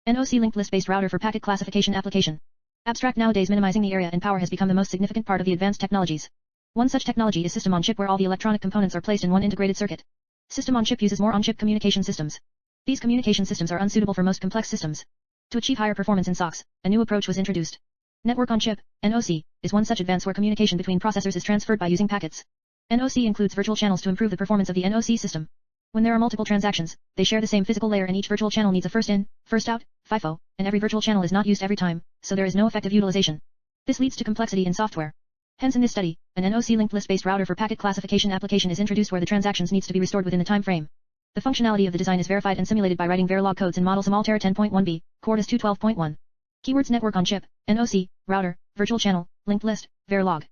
NoC linked list-based router for packet classification application. Abstract. Nowadays, minimizing the area and power has become the most significant part of the advanced technologies. One such technology is system on chip, where all the electronic components are placed in one integrated circuit. System on chip uses more on-chip communication systems. These communication systems are unsuitable for most complex systems. To achieve higher performance in SoCs, a new approach was introduced. Network on chip, NoC, is one such advance where communication between processors is transferred by using packets. NoC includes virtual channels to improve the performance of the NoC system. When there are multiple transactions, they share the same physical layer, and each virtual channel needs a first in, first out, FIFO, and every virtual channel is not used every time, so there is no effective utilization. This leads to complexity in software. Hence, in this study, an NoC linked list-based router for packet classification application is introduced, where the transactions needs to be restored within the time frame. The functionality of the design is verified and simulated by writing Verilog codes in ModelSim Altera 10.1b, Quartus 2.12.1. Keywords: network on chip, NoC, router, virtual channel, linked list, Verilog.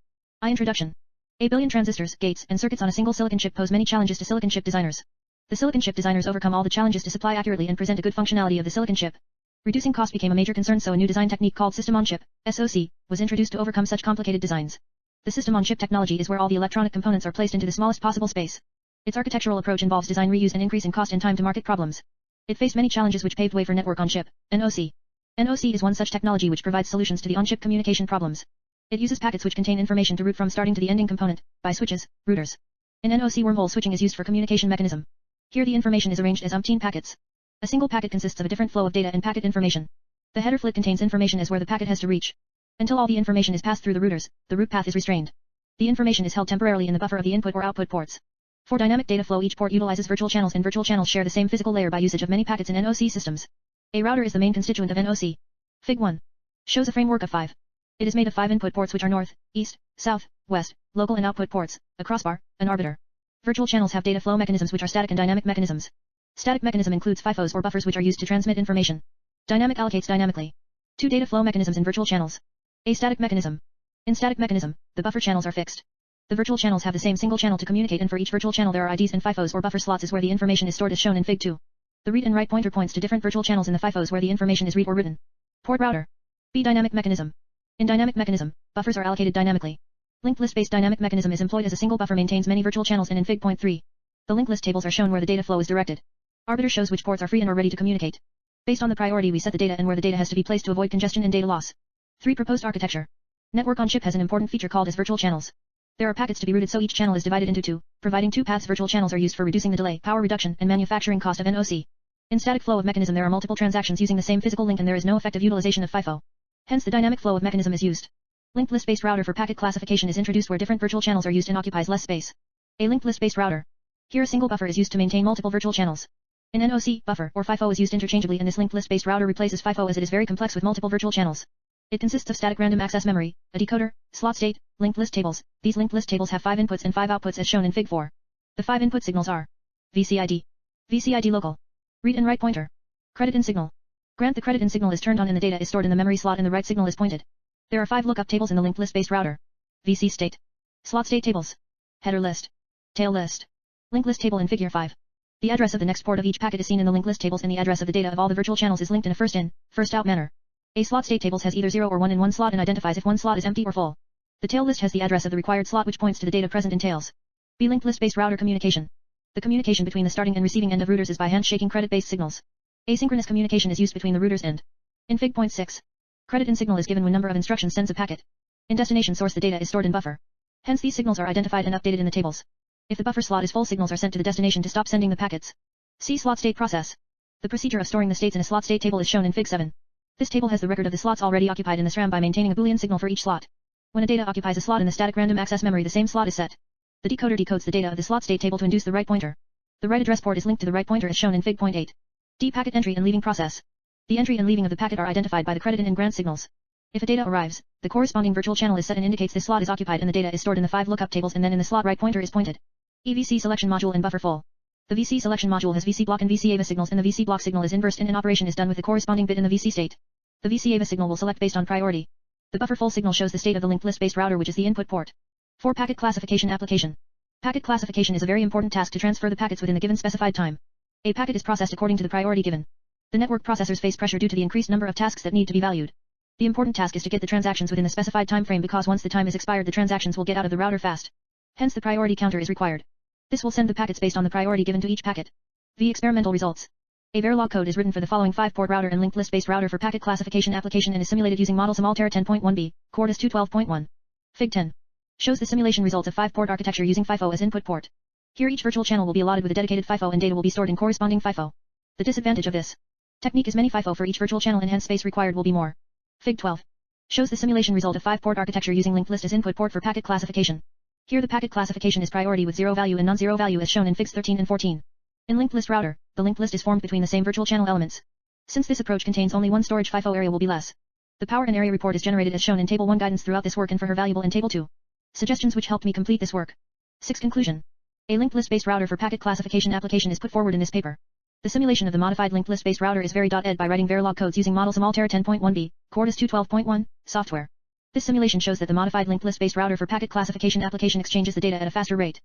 Introduction. A billion transistors, gates, and circuits on a single silicon chip pose many challenges to silicon chip designers. The silicon chip designers overcome all the challenges to supply accurately and present a good functionality of the silicon chip. Reducing cost became a major concern, so a new design technique called system on chip, SoC, was introduced to overcome such complicated designs. The system on chip technology is where all the electronic components are placed into the smallest possible space. Its architectural approach involves design reuse and increase in cost and time to market problems. It faced many challenges which paved way for network on chip, NoC. NoC is one such technology which provides solutions to the on-chip communication problems. It uses packets which contain information to route from starting to the ending component, by switches, routers. In NoC, wormhole switching is used for communication mechanism. Here the information is arranged as umpteen packets. A single packet consists of a different flow of data and packet information. The header flit contains information as where the packet has to reach. Until all the information is passed through the routers, the route path is restrained. The information is held temporarily in the buffer of the input or output ports. For dynamic data flow, each port utilizes virtual channels, and virtual channels share the same physical layer by usage of many packets in NoC systems. A router is the main constituent of NoC. Fig 1 shows a framework of 5. It is made of 5 input ports, which are north, east, south, west, local and output ports, a crossbar, an arbiter. Virtual channels have data flow mechanisms which are static and dynamic mechanisms. Static mechanism includes FIFOs or buffers which are used to transmit information. Dynamic allocates dynamically. 2 data flow mechanisms in virtual channels. A static mechanism. In static mechanism, the buffer channels are fixed. The virtual channels have the same single channel to communicate, and for each virtual channel there are IDs, and FIFOs or buffer slots is where the information is stored, as shown in Fig 2. The read and write pointer points to different virtual channels in the FIFOs where the information is read or written. Port router. B. Dynamic mechanism. In dynamic mechanism, buffers are allocated dynamically. Linked list-based dynamic mechanism is employed as a single buffer maintains many virtual channels, and in Fig. 3. The linked list tables are shown where the data flow is directed. Arbiter shows which ports are free and are ready to communicate. Based on the priority, we set the data and where the data has to be placed to avoid congestion and data loss. 3. Proposed architecture. Network on chip has an important feature called as virtual channels. There are packets to be routed, so each channel is divided into 2, providing 2 paths. Virtual channels are used for reducing the delay, power reduction, and manufacturing cost of NoC. In static flow of mechanism, there are multiple transactions using the same physical link, and there is no effective utilization of FIFO. Hence, the dynamic flow of mechanism is used. Linked list-based router for packet classification is introduced, where different virtual channels are used and occupies less space. A linked list-based router. Here a single buffer is used to maintain multiple virtual channels. In NoC, buffer or FIFO is used interchangeably, and this linked list-based router replaces FIFO as it is very complex with multiple virtual channels. It consists of static random access memory, a decoder, slot state, linked list tables. These linked list tables have 5 inputs and 5 outputs as shown in Fig 4. The 5 input signals are VCID, VCID local, read and write pointer, credit in signal. Grant the credit in signal is turned on and the data is stored in the memory slot and the write signal is pointed. There are 5 lookup tables in the linked list-based router. VC state, slot state tables, header list, tail list, linked list table in Figure 5. The address of the next port of each packet is seen in the linked list tables, and the address of the data of all the virtual channels is linked in a first in, first out manner. A slot state tables has either 0 or 1 in one slot and identifies if one slot is empty or full. The tail list has the address of the required slot, which points to the data present in tails. B. Linked list-based router communication. The communication between the starting and receiving end of routers is by handshaking credit-based signals. Asynchronous communication is used between the routers and. In Fig. 6. Credit in signal is given when number of instructions sends a packet. In destination source the data is stored in buffer. Hence these signals are identified and updated in the tables. If the buffer slot is full, signals are sent to the destination to stop sending the packets. C. Slot state process. The procedure of storing the states in a slot state table is shown in Fig. 7. This table has the record of the slots already occupied in the SRAM by maintaining a Boolean signal for each slot. When a data occupies a slot in the static random access memory, the same slot is set. The decoder decodes the data of the slot state table to induce the write pointer. The write address port is linked to the write pointer as shown in Fig. 8. D. Packet entry and leaving process. The entry and leaving of the packet are identified by the credit in and grant signals. If a data arrives, the corresponding virtual channel is set and indicates this slot is occupied, and the data is stored in the 5 lookup tables, and then in the slot write pointer is pointed. EVC selection module and buffer full. The VC selection module has VC block and VC AVA signals, and the VC block signal is inversed in, and operation is done with the corresponding bit in the VC state. The VC AVA signal will select based on priority. The buffer full signal shows the state of the linked list-based router, which is the input port. 4. Packet classification application. Packet classification is a very important task to transfer the packets within the given specified time. A packet is processed according to the priority given. The network processors face pressure due to the increased number of tasks that need to be valued. The important task is to get the transactions within the specified time frame, because once the time is expired the transactions will get out of the router fast. Hence the priority counter is required. This will send the packets based on the priority given to each packet. The experimental results. A Verilog code is written for the following 5-port router and linked list-based router for packet classification application and is simulated using ModelSim Altera 10.1b, Quartus 212.1. Fig 10. Shows the simulation results of 5-port architecture using FIFO as input port. Here each virtual channel will be allotted with a dedicated FIFO and data will be stored in corresponding FIFO. The disadvantage of this technique is many FIFO for each virtual channel and hence space required will be more. Fig 12. Shows the simulation result of 5-port architecture using linked list as input port for packet classification. Here the packet classification is priority with 0 value and non-zero value as shown in Figs 13 and 14. In linked list router, the linked list is formed between the same virtual channel elements. Since this approach contains only one storage FIFO area will be less. The power and area report is generated as shown in Table 1 guidance throughout this work and for her valuable in Table 2. Suggestions which helped me complete this work. 6. Conclusion. A linked list-based router for packet classification application is put forward in this paper. The simulation of the modified linked list-based router is very.ed by writing Verilog codes using ModelSim Altera 10.1b, Quartus 212.1, software. This simulation shows that the modified linked list-based router for packet classification application exchanges the data at a faster rate.